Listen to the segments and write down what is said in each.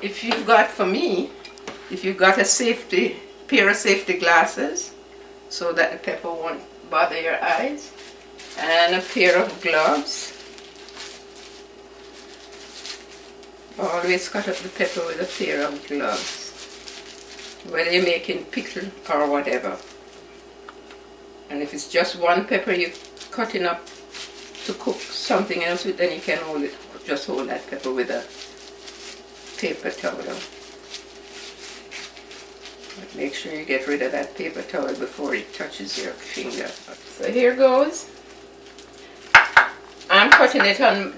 if you've got, for me, if you've got a pair of safety glasses so that the pepper won't bother your eyes, and a pair of gloves. Always cut up the pepper with a pair of gloves, whether you're making pickle or whatever. And if it's just one pepper you're cutting up to cook something else with, then you can just hold that pepper with a paper towel. But make sure you get rid of that paper towel before it touches your finger. So here goes. I'm cutting it on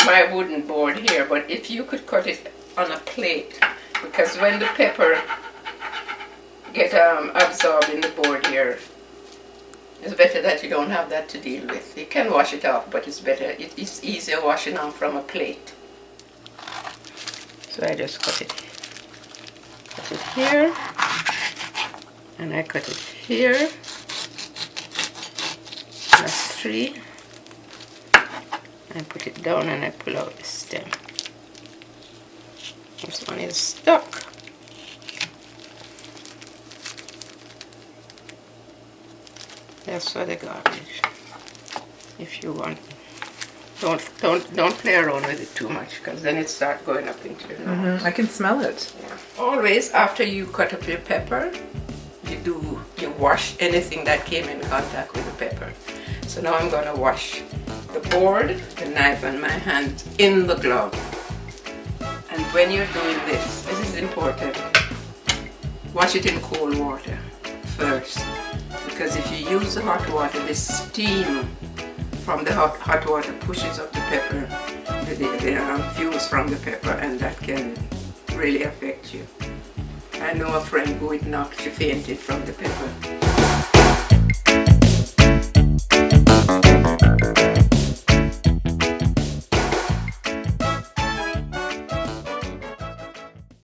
my wooden board here, but if you could cut it on a plate, because when the pepper get absorbed in the board here, it's better that you don't have that to deal with. You can wash it off, but it's better. It's easier washing off from a plate. So I just cut it here, and I cut it here. That's 3. I put it down and I pull out the stem. This one is stuck. That's for the garbage. If you want, don't play around with it too much, because then it starts going up into your nose. I can smell it. Yeah. Always after you cut up your pepper, you wash anything that came in contact with the pepper. So now I'm gonna wash the board, the knife, and my hands in the glove. And when you're doing this is important. Wash it in cold water first, because if you use the hot water, the steam from the hot water pushes up the pepper, the fumes from the pepper, and that can really affect you. I know a friend who knocked, she fainted from the pepper.